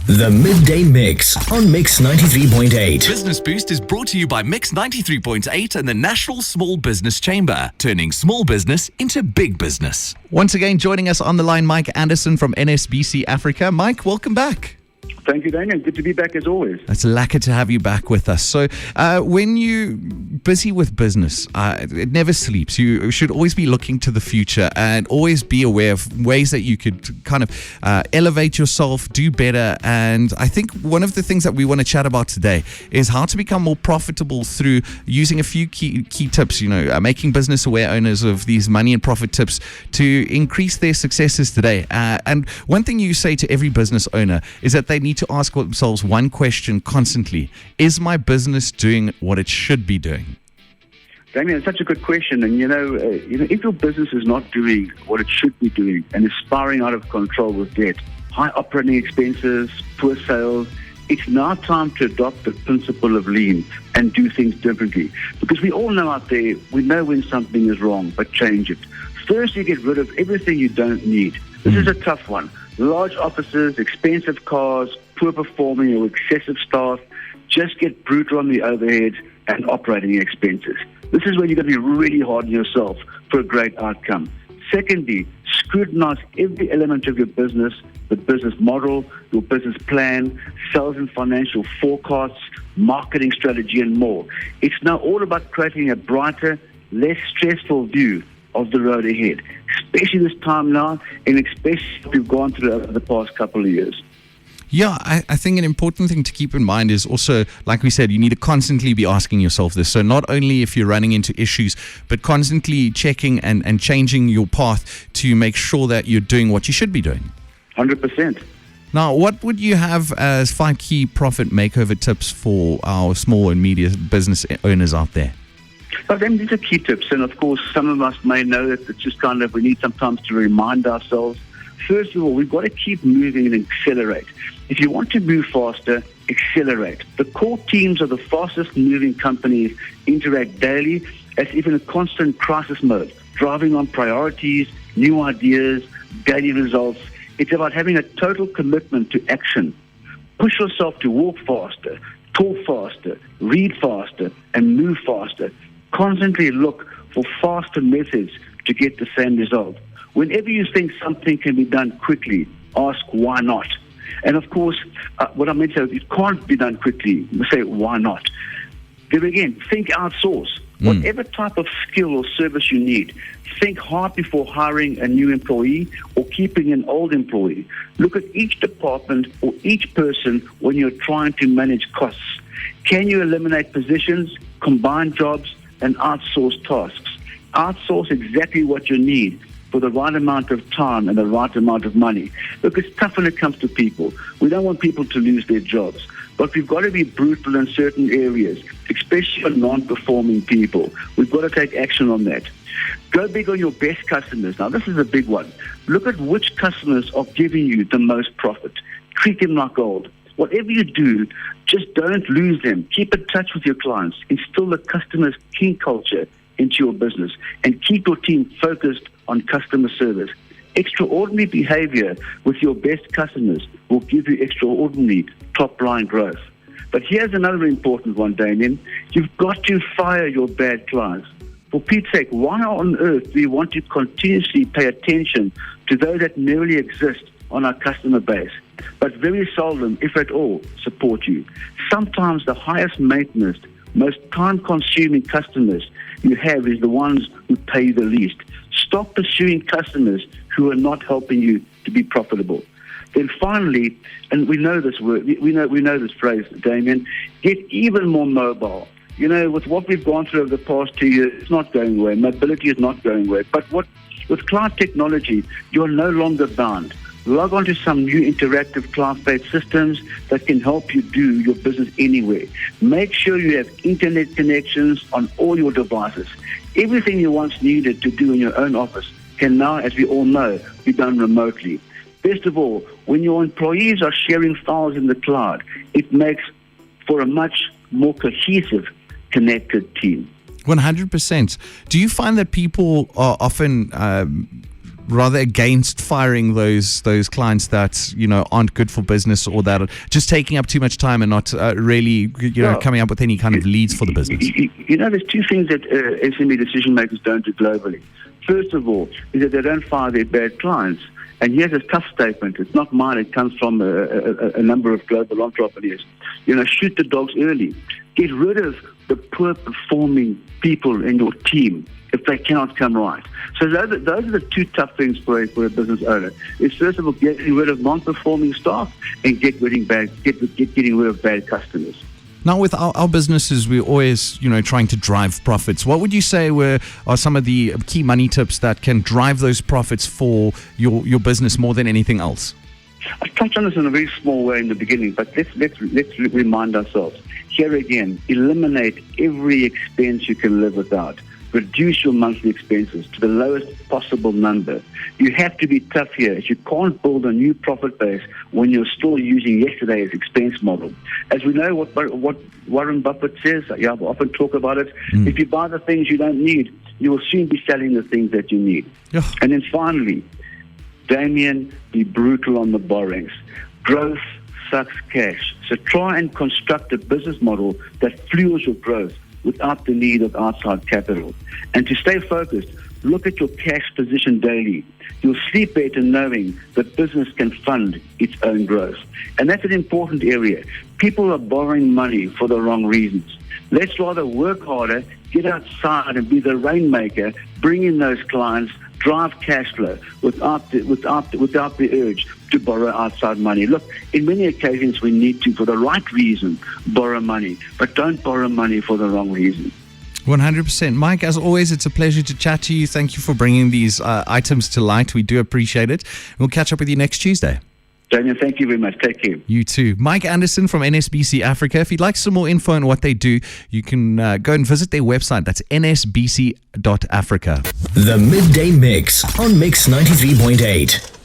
The Midday Mix on Mix 93.8. Business Boost is brought to you by Mix 93.8 and the National Small Business Chamber, turning small business into big business. Once again, joining us on the line, Mike Anderson from NSBC Africa. Mike, welcome back. Thank you, Damian. Good to be back as always. It's lekker to have you back with us. So when you're busy with business, it never sleeps. You should always be looking to the future and always be aware of ways that you could kind of elevate yourself, do better. And I think one of the things that we want to chat about today is how to become more profitable through using a few key tips, making business aware owners of these money and profit tips to increase their successes today. And one thing you say to every business owner is that they need to ask themselves one question constantly: is my business doing what it should be doing? Damian, it's such a good question. And if your business is not doing what it should be doing and is spiraling out of control with debt, high operating expenses, poor sales, it's now time to adopt the principle of lean and do things differently. Because we all know out there, we know when something is wrong, but change it. First, you get rid of everything you don't need. This is a tough one. Large offices, expensive cars, poor performing or excessive staff. Just get brutal on the overhead and operating expenses. This is where you're going to be really hard on yourself for a great outcome. Secondly, scrutinize every element of your business, the business model, your business plan, sales and financial forecasts, marketing strategy, and more. It's now all about creating a brighter, less stressful view of the road ahead, especially this time now, and especially what we've gone through over the past couple of years. Yeah, I think an important thing to keep in mind is also, like we said, you need to constantly be asking yourself this. So not only if you're running into issues, but constantly checking and changing your path to make sure that you're doing what you should be doing. 100%. Now, what would you have as 5 key profit makeover tips for our small and medium business owners out there? But then these are key tips, and of course, some of us may know that it's just kind of, we need sometimes to remind ourselves. First of all, we've got to keep moving and accelerate. If you want to move faster, accelerate. The core teams of the fastest moving companies interact daily as if in a constant crisis mode, driving on priorities, new ideas, daily results. It's about having a total commitment to action. Push yourself to walk faster, talk faster, read faster, and move faster. Constantly look for faster methods to get the same result. Whenever you think something can be done quickly, ask why not. And of course, what I meant to say, it can't be done quickly. We say, why not? Then again, think outsource. Whatever type of skill or service you need, think hard before hiring a new employee or keeping an old employee. Look at each department or each person when you're trying to manage costs. Can you eliminate positions, combine jobs, and outsource tasks? Outsource exactly what you need for the right amount of time and the right amount of money. Look, it's tough when it comes to people. We don't want people to lose their jobs, but we've got to be brutal in certain areas, especially on non-performing people. We've got to take action on that. Go big on your best customers. Now, this is a big one. Look at which customers are giving you the most profit. Treat them like gold. Whatever you do, just don't lose them. Keep in touch with your clients. Instill the customer's king culture into your business and keep your team focused on customer service. Extraordinary behavior with your best customers will give you extraordinary top-line growth. But here's another important one, Damian. You've got to fire your bad clients. For Pete's sake, why on earth do you want to continuously pay attention to those that merely exist on our customer base, but very seldom, if at all, support you? Sometimes the highest maintenance, most time-consuming customers you have is the ones who pay you the least. Stop pursuing customers who are not helping you to be profitable. Then finally, and we know this word, we know this phrase, Damian, get even more mobile. With what we've gone through over the past 2 years, it's not going away. Mobility is not going away. But with cloud technology, you're no longer bound. Log on to some new interactive cloud-based systems that can help you do your business anywhere. Make sure you have internet connections on all your devices. Everything you once needed to do in your own office can now, as we all know, be done remotely. Best of all, when your employees are sharing files in the cloud, it makes for a much more cohesive, connected team. 100%. Do you find that people are often rather against firing those clients that aren't good for business or that are just taking up too much time and not really coming up with any kind of leads for the business? There's two things that SME decision makers don't do globally. First of all, is that they don't fire their bad clients. And here's a tough statement. It's not mine. It comes from a number of global entrepreneurs. Shoot the dogs early. Get rid of the poor performing people in your team if they cannot come right. So those are the two tough things for a business owner. Is first of all getting rid of non-performing staff and getting rid of bad customers. Now, with our businesses, we're always, trying to drive profits. What would you say are some of the key money tips that can drive those profits for your business more than anything else? I touched on this in a very small way in the beginning, but let's remind ourselves. Here again, eliminate every expense you can live without. Reduce your monthly expenses to the lowest possible number. You have to be tough here. You can't build a new profit base when you're still using yesterday's expense model. As we know what Warren Buffett says, I often talk about it, if you buy the things you don't need, you will soon be selling the things that you need. Yeah. And then finally, Damian, be brutal on the borrowings. Growth sucks cash. So try and construct a business model that fuels your growth without the need of outside capital. And to stay focused, look at your cash position daily. You'll sleep better knowing that business can fund its own growth. And that's an important area. People are borrowing money for the wrong reasons. Let's rather work harder, get outside and be the rainmaker, bring in those clients, drive cash flow without the urge to borrow outside money. Look, in many occasions we need to, for the right reason, borrow money, but don't borrow money for the wrong reason. 100%. Mike, as always, it's a pleasure to chat to you. Thank you for bringing these items to light. We do appreciate it. We'll catch up with you next Tuesday. Daniel, thank you very much. Take care. You too. Mike Anderson from NSBC Africa. If you'd like some more info on what they do, you can go and visit their website. That's nsbc.africa. The Midday Mix on Mix 93.8.